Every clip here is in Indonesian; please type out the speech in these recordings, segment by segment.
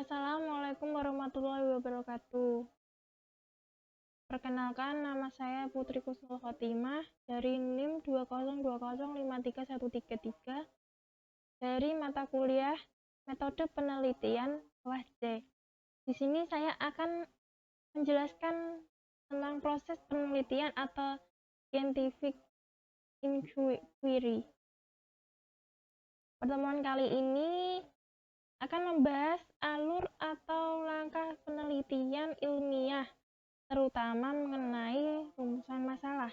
Assalamualaikum warahmatullahi wabarakatuh. Perkenalkan, nama saya Putri Kusnul Khotimah dari NIM 202053133 dari mata kuliah Metode Penelitian kelas C. Di sini saya akan menjelaskan tentang proses penelitian atau scientific inquiry. Pertemuan kali ini akan membahas alur atau langkah penelitian ilmiah, terutama mengenai rumusan masalah.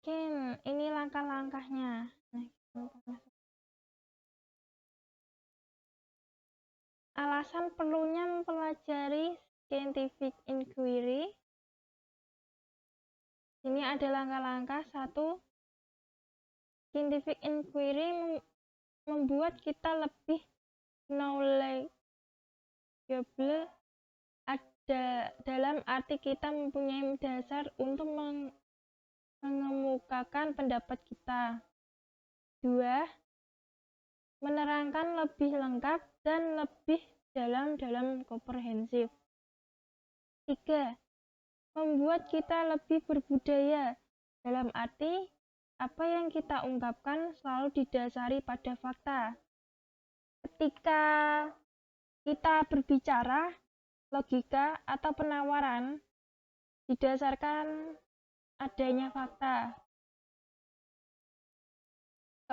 Oke, ini langkah-langkahnya. Alasan perlunya mempelajari scientific inquiry. Ini ada langkah-langkah. 1. Scientific inquiry membuat kita lebih knowledgeable, dalam arti kita mempunyai dasar untuk mengemukakan pendapat kita. 2. Menerangkan lebih lengkap dan lebih dalam komprehensif. 3. Membuat kita lebih berbudaya, dalam arti apa yang kita ungkapkan selalu didasari pada fakta. Ketika kita berbicara, logika atau penawaran didasarkan adanya fakta.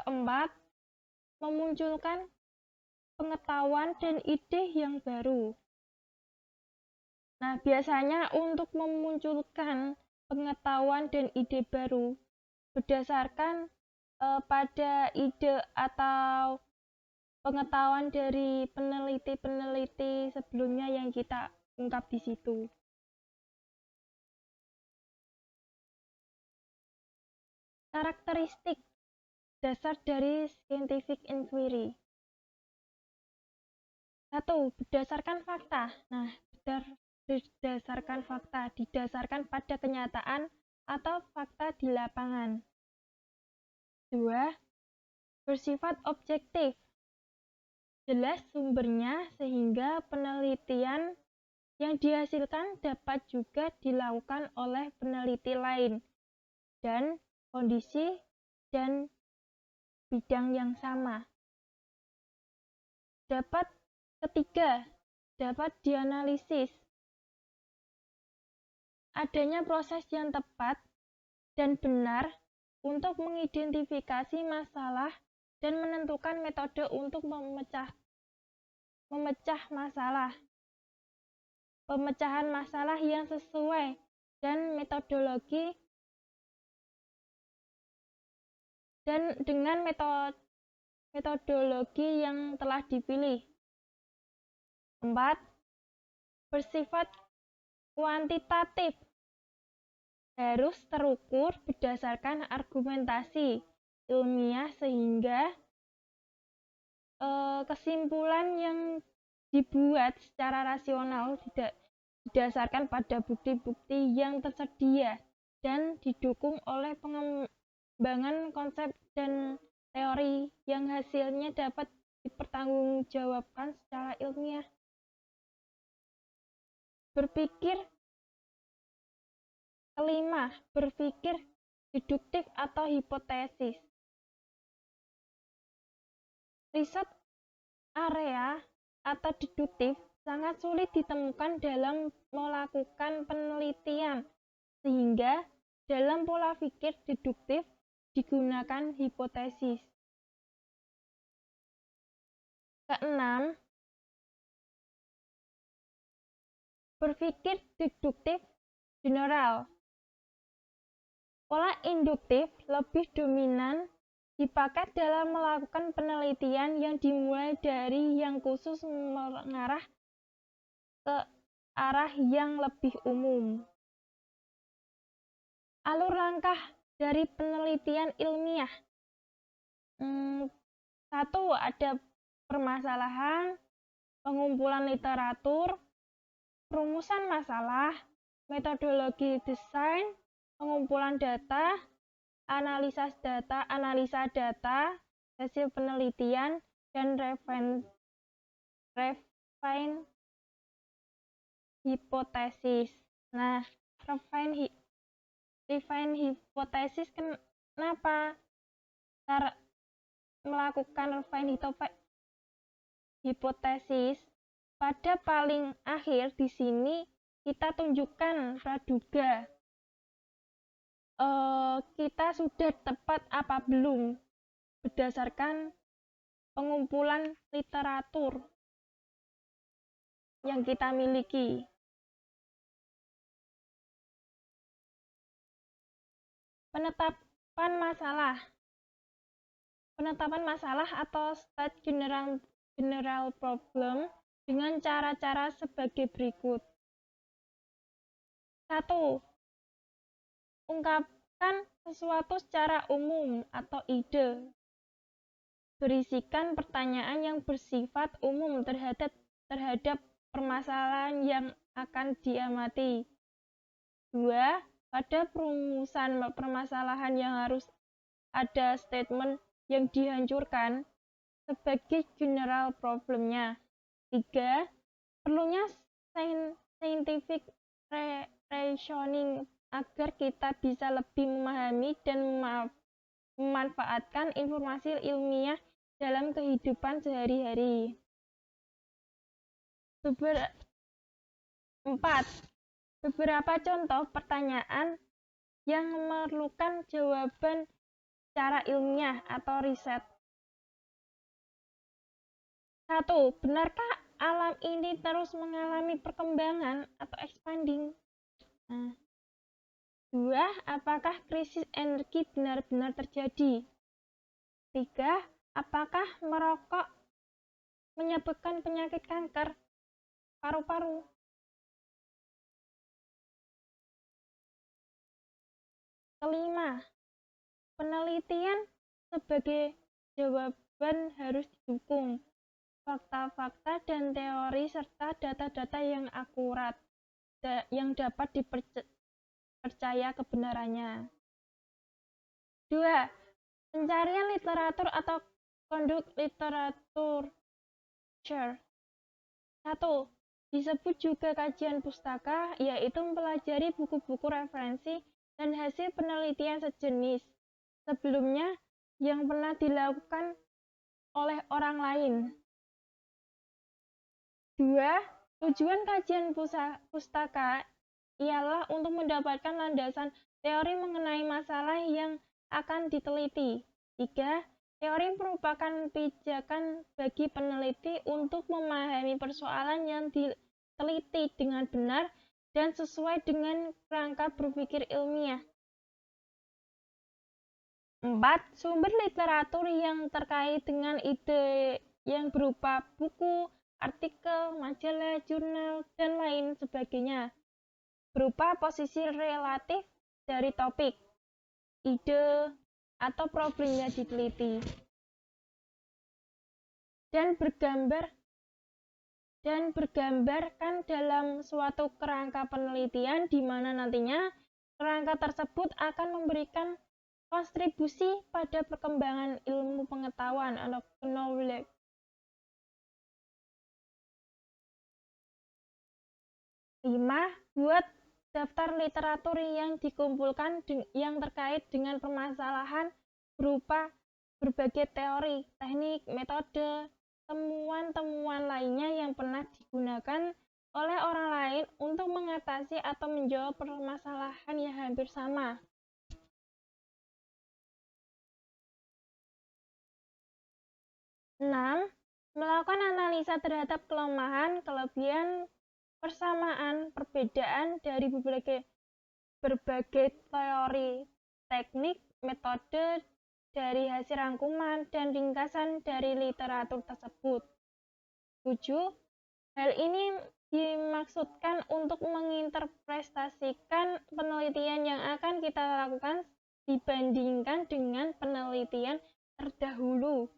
4. Memunculkan pengetahuan dan ide yang baru. Nah, biasanya untuk memunculkan pengetahuan dan ide baru berdasarkan pada ide atau pengetahuan dari peneliti-peneliti sebelumnya yang kita ungkap di situ. Karakteristik dasar dari scientific inquiry. 1. Berdasarkan fakta. Nah, berdasarkan fakta, didasarkan pada kenyataan atau fakta di lapangan. 2. Bersifat objektif. Jelas sumbernya sehingga penelitian yang dihasilkan dapat juga dilakukan oleh peneliti lain dan kondisi dan bidang yang sama. Ketiga, dapat dianalisis. Adanya proses yang tepat dan benar untuk mengidentifikasi masalah dan menentukan metode untuk memecah masalah. Pemecahan masalah yang sesuai dan metodologi dan dengan metodologi yang telah dipilih. 4. Bersifat kuantitatif. Harus terukur berdasarkan argumentasi ilmiah sehingga kesimpulan yang dibuat secara rasional didasarkan pada bukti-bukti yang tersedia dan didukung oleh pengembangan konsep dan teori yang hasilnya dapat dipertanggungjawabkan secara ilmiah. Kelima, berpikir deduktif atau hipotesis. Riset area atau deduktif sangat sulit ditemukan dalam melakukan penelitian, sehingga dalam pola pikir deduktif digunakan hipotesis. Keenam, berpikir deduktif general. Pola induktif lebih dominan dipakai dalam melakukan penelitian yang dimulai dari yang khusus mengarah ke arah yang lebih umum. Alur langkah dari penelitian ilmiah. 1. Ada permasalahan, pengumpulan literatur, perumusan masalah, metodologi desain, pengumpulan data, analisa data, hasil penelitian, dan refine hipotesis. Nah, refine hipotesis kenapa cara melakukan refine hipotesis? Pada paling akhir di sini kita tunjukkan praduga kita sudah tepat apa belum berdasarkan pengumpulan literatur yang kita miliki. Penetapan masalah atau state general problem dengan cara-cara sebagai berikut. 1. Ungkapkan sesuatu secara umum atau ide. Berisikan pertanyaan yang bersifat umum terhadap permasalahan yang akan diamati. 2. Pada perumusan permasalahan yang harus ada statement yang dihancurkan sebagai general problemnya. 3. Perlunya scientific reasoning agar kita bisa lebih memahami dan memanfaatkan informasi ilmiah dalam kehidupan sehari-hari. 4. Beberapa contoh pertanyaan yang memerlukan jawaban secara ilmiah atau riset. 1. Benarkah alam ini terus mengalami perkembangan atau expanding? 2. Apakah krisis energi benar-benar terjadi? 3. Apakah merokok menyebabkan penyakit kanker paru-paru? Kelima, penelitian sebagai jawaban harus didukung fakta-fakta dan teori serta data-data yang akurat yang dapat dipercaya kebenarannya. 2. Pencarian literatur atau conduct literature. 1. Disebut juga kajian pustaka, yaitu mempelajari buku-buku referensi dan hasil penelitian sejenis sebelumnya yang pernah dilakukan oleh orang lain. 2. Tujuan kajian pustaka ialah untuk mendapatkan landasan teori mengenai masalah yang akan diteliti. 3. Teori merupakan pijakan bagi peneliti untuk memahami persoalan yang diteliti dengan benar dan sesuai dengan kerangka berpikir ilmiah. 4. Sumber literatur yang terkait dengan ide yang berupa buku, artikel, majalah, jurnal, dan lain sebagainya, berupa posisi relatif dari topik, ide, atau problem yang diteliti, dan bergambarkan dalam suatu kerangka penelitian di mana nantinya kerangka tersebut akan memberikan kontribusi pada perkembangan ilmu pengetahuan atau knowledge. 5. Buat daftar literatur yang dikumpulkan yang terkait dengan permasalahan berupa berbagai teori, teknik, metode, temuan-temuan lainnya yang pernah digunakan oleh orang lain untuk mengatasi atau menjawab permasalahan yang hampir sama. 6. Melakukan analisa terhadap kelemahan, kelebihan, persamaan, perbedaan dari berbagai teori, teknik, metode, dari hasil rangkuman dan ringkasan dari literatur tersebut. 7. Hal ini dimaksudkan untuk menginterpretasikan penelitian yang akan kita lakukan dibandingkan dengan penelitian terdahulu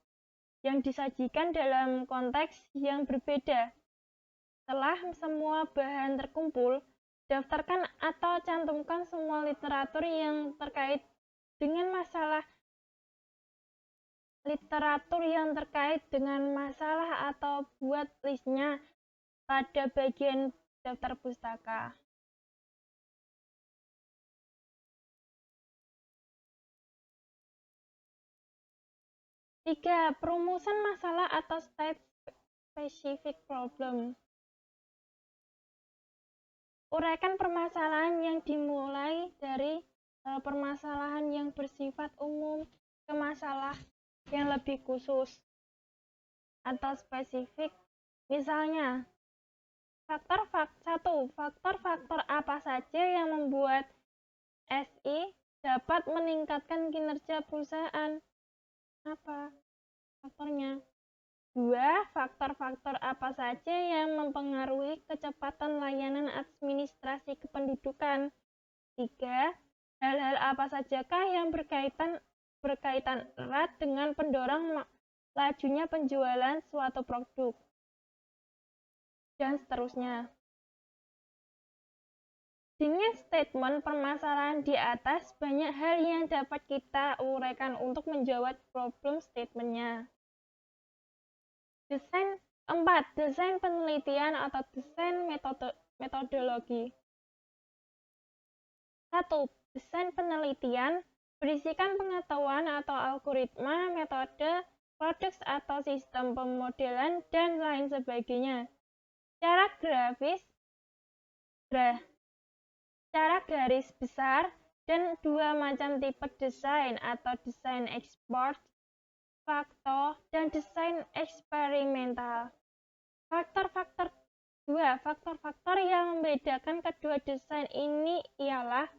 yang disajikan dalam konteks yang berbeda. Setelah semua bahan terkumpul, daftarkan atau cantumkan semua literatur yang terkait dengan masalah literatur yang terkait dengan masalah atau buat listnya pada bagian daftar pustaka. 3. Perumusan masalah atau state specific problem. Uraikan permasalahan yang dimulai dari permasalahan yang bersifat umum ke masalah yang lebih khusus atau spesifik. Misalnya, faktor-faktor apa saja yang membuat SI dapat meningkatkan kinerja perusahaan? Apa faktornya? 2. Faktor-faktor apa saja yang mempengaruhi kecepatan layanan administrasi kependudukan? 3. Hal-hal apa sajakah yang berkaitan erat dengan pendorong lajunya penjualan suatu produk? Dan seterusnya. Dengan statement permasalahan di atas, banyak hal yang dapat kita uraikan untuk menjawab problem statementnya. Desain 4. Desain penelitian atau desain metodologi. 1. Desain penelitian berisikan pengetahuan atau algoritma, metode, produk atau sistem pemodelan, dan lain sebagainya. Secara garis besar dan 2 macam tipe desain atau desain ekspor faktor dan desain eksperimental. Faktor-faktor yang membedakan kedua desain ini ialah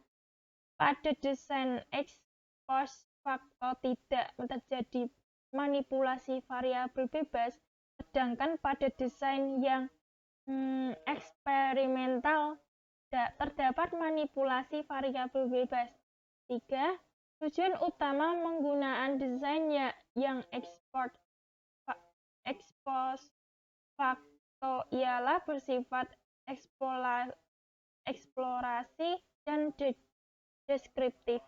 pada desain ekspor faktor tidak terjadi manipulasi variabel bebas, sedangkan pada desain yang eksperimental terdapat manipulasi variabel bebas. 3. Tujuan utama penggunaan desain yang ekspor faktor ialah bersifat eksplorasi dan deskriptif.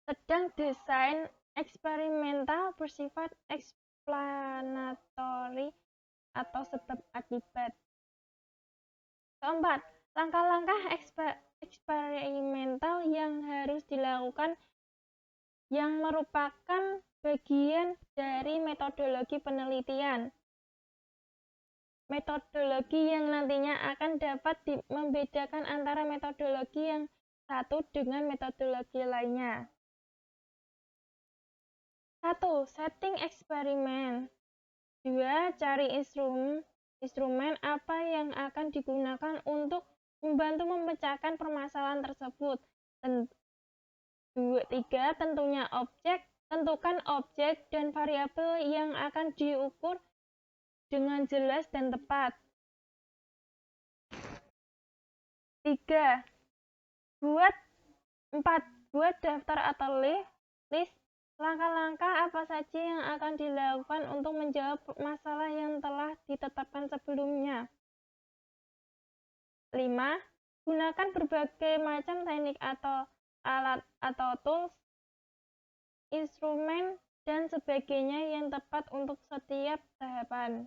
Sedang desain eksperimental bersifat eksplanatori atau sebab akibat. Keempat, langkah-langkah eksperimental yang harus dilakukan yang merupakan bagian dari metodologi penelitian. Metodologi yang nantinya akan dapat membedakan antara metodologi yang satu dengan metodologi lainnya. 1. Setting eksperimen. 2. Cari instrumen apa yang akan digunakan untuk membantu memecahkan permasalahan tersebut. 3. Tentukan objek dan variabel yang akan diukur dengan jelas dan tepat. 4. Buat daftar atau list langkah-langkah apa saja yang akan dilakukan untuk menjawab masalah yang telah ditetapkan sebelumnya. 5. Gunakan berbagai macam teknik atau alat atau tools, instrumen, dan sebagainya yang tepat untuk setiap tahapan.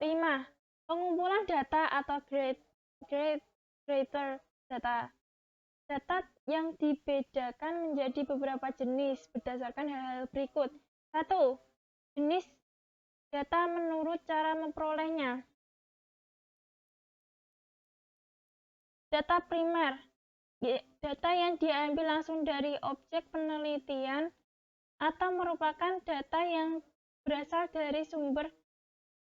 5. Pengumpulan data atau greater data. Data yang dibedakan menjadi beberapa jenis berdasarkan hal-hal berikut. 1. Jenis data menurut cara memperolehnya. Data primer, data yang diambil langsung dari objek penelitian atau merupakan data yang berasal dari sumber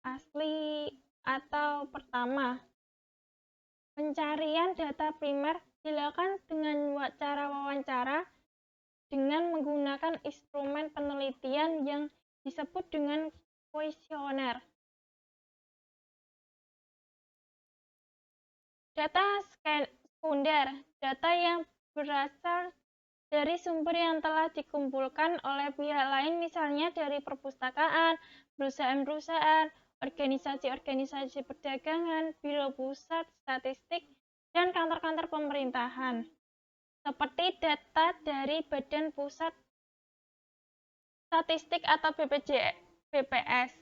asli atau pertama. Pencarian data primer dilakukan dengan cara wawancara dengan menggunakan instrumen penelitian yang disebut dengan kuesioner. Data sekunder, data yang berasal dari sumber yang telah dikumpulkan oleh pihak lain, misalnya dari perpustakaan, perusahaan-perusahaan, organisasi-organisasi perdagangan, biro pusat statistik, dan kantor-kantor pemerintahan. seperti data dari Badan Pusat Statistik atau BPS.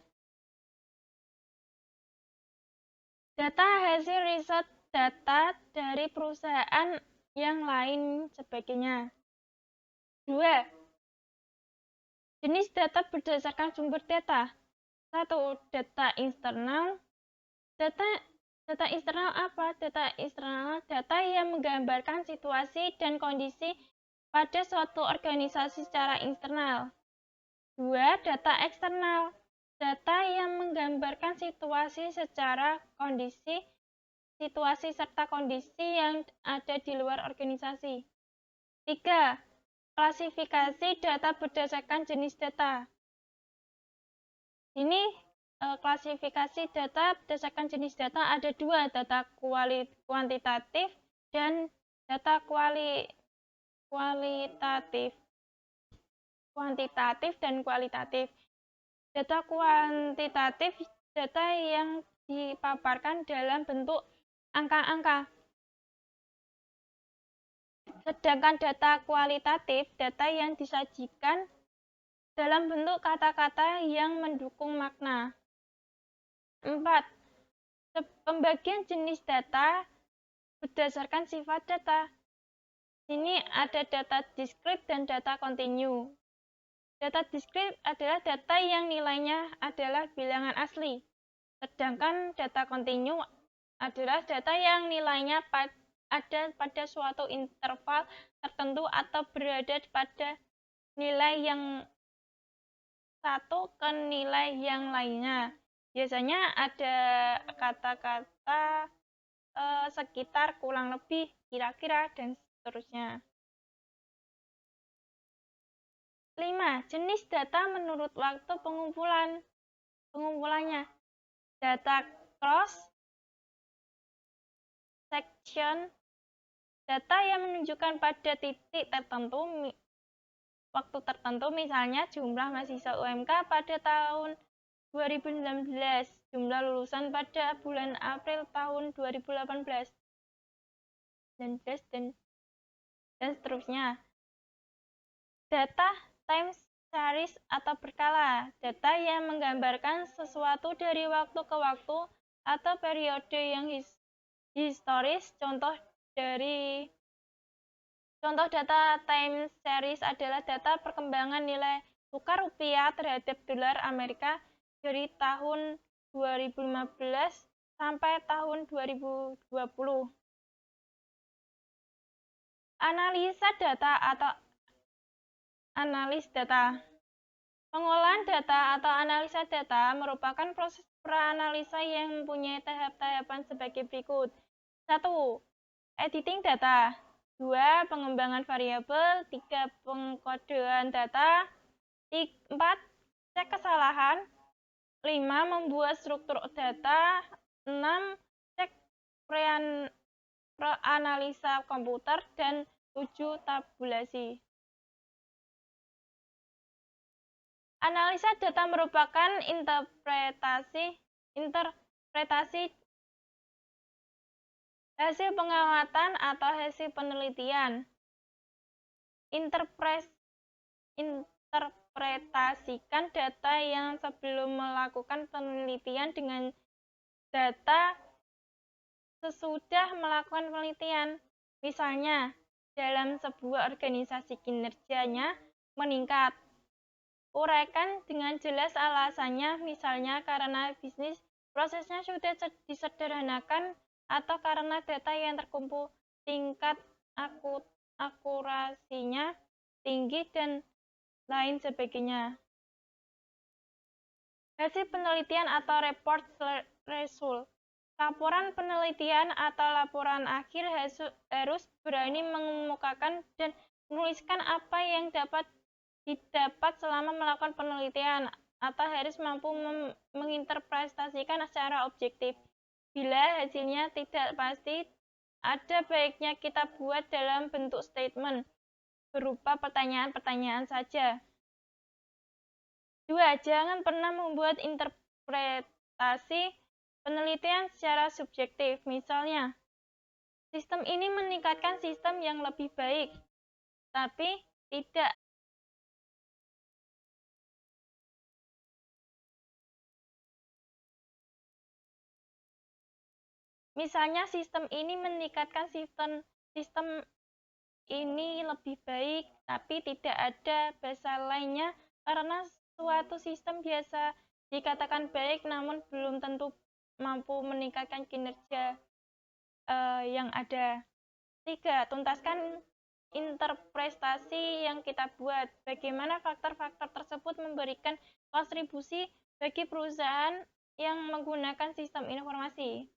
Data hasil riset data dari perusahaan yang lain sebagainya. 2. Jenis data berdasarkan sumber data. 1. Data internal. Data eksternal apa? Data eksternal data yang menggambarkan situasi dan kondisi pada suatu organisasi secara internal. 2. Data eksternal data yang menggambarkan situasi serta kondisi yang ada di luar organisasi. 3. Klasifikasi data berdasarkan jenis data. Ini klasifikasi data berdasarkan jenis data ada 2, data kuantitatif dan data kuantitatif dan kualitatif. Data kuantitatif data yang dipaparkan dalam bentuk angka-angka. Sedangkan data kualitatif data yang disajikan dalam bentuk kata-kata yang mendukung makna. 4. Pembagian jenis data berdasarkan sifat data. Sini ada data discrete dan data continue. Data discrete adalah data yang nilainya adalah bilangan asli. Sedangkan data continue adalah data yang nilainya ada pada suatu interval tertentu atau berada pada nilai yang satu ke nilai yang lainnya. Biasanya ada kata-kata sekitar, kurang lebih, kira-kira, dan seterusnya. 5. Jenis data menurut waktu pengumpulannya. Data cross section, data yang menunjukkan pada titik tertentu, waktu tertentu, misalnya jumlah mahasiswa UMK pada tahun 2019, jumlah lulusan pada bulan April tahun 2018, dan seterusnya. Data time series atau berkala, data yang menggambarkan sesuatu dari waktu ke waktu atau periode yang historis. Contoh data time series adalah data perkembangan nilai tukar rupiah terhadap dolar Amerika dari tahun 2015 sampai tahun 2020. Analisa data atau analis data. Pengolahan data atau analisa data merupakan proses peranalisa yang mempunyai tahap-tahapan sebagai berikut. 1. Editing data. 2. Pengembangan variabel. 3. Pengkodean data. 4. Cek kesalahan. 5. Membuat struktur data. 6. Cek preanalisa komputer. Dan 7. Tabulasi. Analisa data merupakan interpretasi hasil pengamatan atau hasil penelitian. Interpretasikan data yang sebelum melakukan penelitian dengan data sesudah melakukan penelitian. Misalnya, dalam sebuah organisasi kinerjanya meningkat. Uraikan dengan jelas alasannya, misalnya karena bisnis prosesnya sudah disederhanakan atau karena data yang terkumpul tingkat akurasinya tinggi dan lain sebagainya. Hasil penelitian atau report result. Laporan penelitian atau laporan akhir harus berani mengemukakan dan menuliskan apa yang didapat selama melakukan penelitian, atau harus mampu menginterpretasikan secara objektif. Bila hasilnya tidak pasti, ada baiknya kita buat dalam bentuk statement, berupa pertanyaan-pertanyaan saja. 2. Jangan pernah membuat interpretasi penelitian secara subjektif. Misalnya, Sistem ini meningkatkan sistem yang lebih baik, tapi tidak misalnya sistem ini meningkatkan sistem ini lebih baik, tapi tidak ada bahasa lainnya karena suatu sistem biasa dikatakan baik namun belum tentu mampu meningkatkan kinerja yang ada. 3. Tuntaskan interpretasi yang kita buat. Bagaimana faktor-faktor tersebut memberikan kontribusi bagi perusahaan yang menggunakan sistem informasi.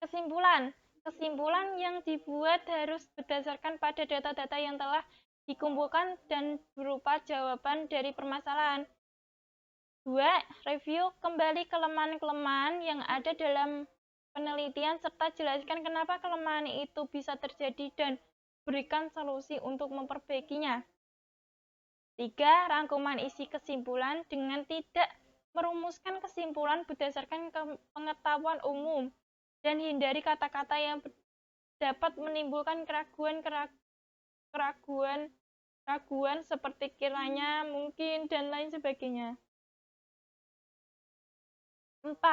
Kesimpulan. Kesimpulan yang dibuat harus berdasarkan pada data-data yang telah dikumpulkan dan berupa jawaban dari permasalahan. 2. Review kembali kelemahan-kelemahan yang ada dalam penelitian serta jelaskan kenapa kelemahan itu bisa terjadi dan berikan solusi untuk memperbaikinya. 3. Rangkuman isi kesimpulan dengan tidak merumuskan kesimpulan berdasarkan pengetahuan umum dan hindari kata-kata yang dapat menimbulkan keraguan seperti kiranya, mungkin, dan lain sebagainya. 4.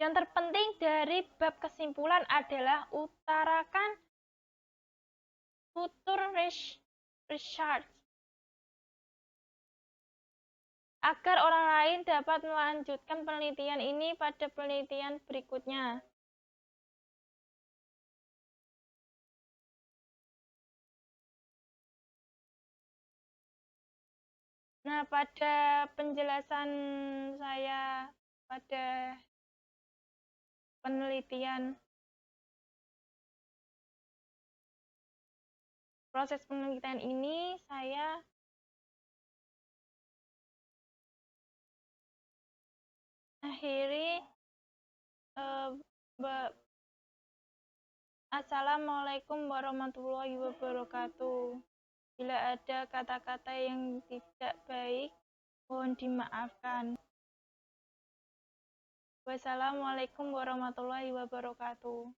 Yang terpenting dari bab kesimpulan adalah utarakan future research agar orang lain dapat melanjutkan penelitian ini pada penelitian berikutnya. Nah, pada penjelasan saya pada penelitian proses penelitian ini saya akhiri Assalamualaikum warahmatullahi wabarakatuh. Bila ada kata-kata yang tidak baik, mohon dimaafkan. Wassalamualaikum warahmatullahi wabarakatuh.